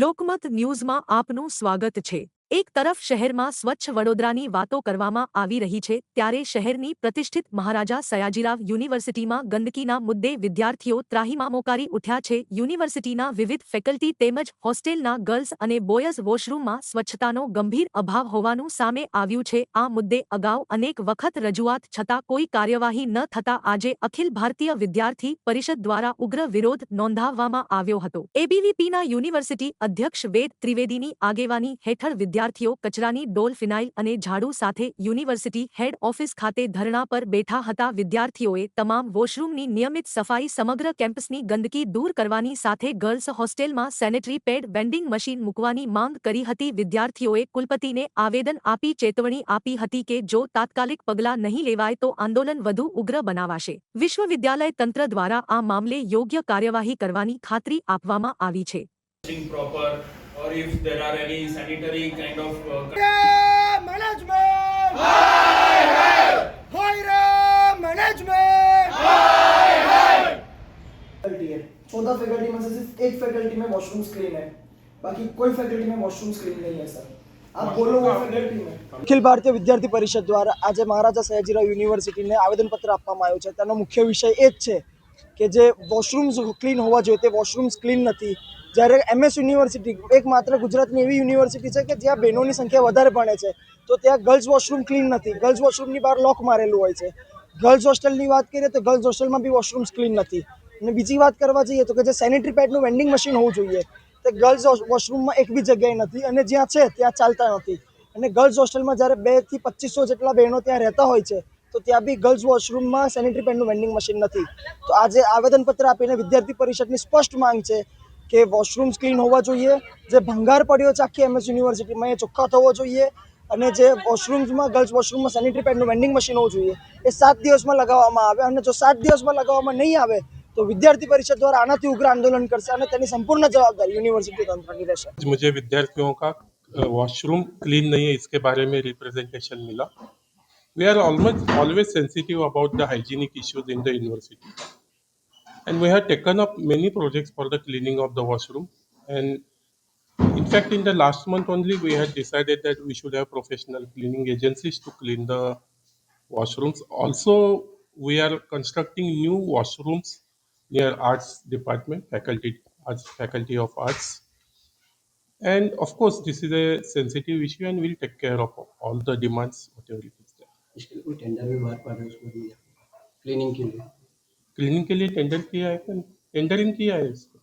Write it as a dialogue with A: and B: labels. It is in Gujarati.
A: લોકમત ન્યૂઝમાં આપનું સ્વાગત છે। એક તરફ શહેરમાં સ્વચ્છ વડોદરાની વાતો કરવામાં આવી રહી છે ત્યારે શહેરની પ્રતિષ્ઠિત મહારાજા સયાજીરાવ યુનિવર્સિટીમાં ગંદકીના મુદ્દે વિદ્યાર્થીઓ ત્રાહિમામોકારી ઉઠ્યા છે। યુનિવર્સિટીના વિવિધ ફેકલ્ટી તેમજ હોસ્ટેલના ગર્લ્સ અને બોયઝ વોશરૂમમાં સ્વચ્છતાનો ગંભીર અભાવ હોવાનું સામે આવ્યું છે। આ મુદ્દે અગાઉ અનેક વખત રજૂઆત છતાં કોઈ કાર્યવાહી ન થતા આજે અખિલ ભારતીય વિદ્યાર્થી પરિષદ દ્વારા ઉગ્ર વિરોધ નોંધાવવામાં આવ્યો હતો। એબીવીપીના યુનિવર્સિટી અધ્યક્ષ વેદ ત્રિવેદીની આગેવાની હેઠળ વિદ્યાર્થીઓ કચરાની ડોલ ફિનાઇલ અને ઝાડુ સાથે યુનિવર્સિટી હેડ ઓફિસ ખાતે ધરણા પર બેઠા હતા। વિદ્યાર્થીઓએ તમામ વોશરૂમની નિયમિત સફાઈ સમગ્ર કેમ્પસની ગંદકી દૂર કરવાની સાથે ગર્લ્સ હોસ્ટેલમાં સેનેટરી પેડ વેન્ડિંગ મશીન મૂકવાની માંગ કરી હતી। વિદ્યાર્થીઓએ કુલપતિને આવેદન આપી ચેતવણી આપી હતી કે જો તાત્કાલિક પગલાં નહીં લેવાય તો આંદોલન વધુ ઉગ્ર બનાવાશે। વિશ્વવિદ્યાલય તંત્ર દ્વારા આ મામલે યોગ્ય કાર્યવાહી કરવાની ખાતરી આપવામાં આવી છે।
B: proper or if there are any sanitary kind of
C: management management faculty है 14 फैकल्टी में से सिर्फ एक फैकल्टी में वॉशरूम स्क्रीन है, बाकी कोई फैकल्टी में वॉशरूम स्क्रीन नहीं है सर। आप बोलो वो फैकल्टी में अखिल भारतीय विद्यार्थी परिषद द्वारा आज महाराजा सयाजीराव યુનિવર્સિટીને આવેદનપત્ર આપવામાં આવ્યું છે। તેનો મુખ્ય વિષય એ જ છે કે જે વોશરૂમ્સ ક્લીન હોવા જોઈએ તે વોશરૂમ્સ ક્લીન નથી। જ્યારે એમએસ યુનિવર્સિટી એકમાત્ર ગુજરાતની એવી યુનિવર્સિટી છે કે જ્યાં બહેનોની સંખ્યા વધારે ભણે છે તો ત્યાં ગર્લ્સ વોશરૂમ ક્લીન નથી। ગર્લ્સ વોશરૂમની બહાર લોક મારેલું હોય છે। ગર્લ્સ હોસ્ટેલની વાત કરીએ તો ગર્લ્સ હોસ્ટેલમાં બી વોશરૂમ્સ ક્લીન નથી। અને બીજી વાત કરવા જઈએ તો કે જે સેનિટરી પેડનું વેન્ડિંગ મશીન હોવું જોઈએ તે ગર્લ્સ વોશરૂમમાં એક બી જગ્યાએ નથી અને જ્યાં છે ત્યાં ચાલતા નથી। અને ગર્લ્સ હોસ્ટેલમાં જ્યારે 2 થી 2500 જેટલા બહેનો ત્યાં રહેતા હોય છે તો ત્યાં બી ગર્લ્સ વોશરૂમમાં સેનિટરી પેડનું વેન્ડિંગ મશીન નથી। તો આજે આવેદનપત્ર આપીને વિદ્યાર્થી પરિષદની સ્પષ્ટ માંગ છે કે વોશરૂમ્સ ક્લીન હોવા જોઈએ। જે ભંગાર પડ્યો છે આખી એમએસ યુનિવર્સિટીમાં એ ચોખ્ખા થવો જોઈએ અને જે વોશરૂમ્સમાં ગર્લ્સ વોશરૂમમાં સેનિટરી પેડનું વેન્ડિંગ મશીન હોવું જોઈએ એ 7 દિવસમાં લગાવવામાં આવે અને જો 7 દિવસમાં લગાવવામાં નહીં આવે तो विद्यार्थी परिषद द्वारा आनाથી उग्र आंदोलन करશે અને તેની સંપૂर्ण जवाबदारी यूनिवर्सिटी तंत्र की રહેશે।
D: मुझे विद्यार्थियों का वॉशरूम क्लीन नहीं है इसके बारे में रिप्रेजेंटेशन मिला। We are always sensitive about the hygienic issues in the university and we have taken up many projects for the cleaning of the washroom, and in fact in the last month only we had decided that we should have professional cleaning agencies to clean the washrooms. Also we are constructing new washrooms near arts department faculty of arts, and of course this is a sensitive issue and we'll take care of all the demands whatever it is there।
E: इसके लिए कोई टेंडर भी बाहर पड़ रहा है उसको भी क्लीनिंग के लिए
D: क्लीनिंग के लिए टेंडर किया है, टेंडरिंग किया है इसको।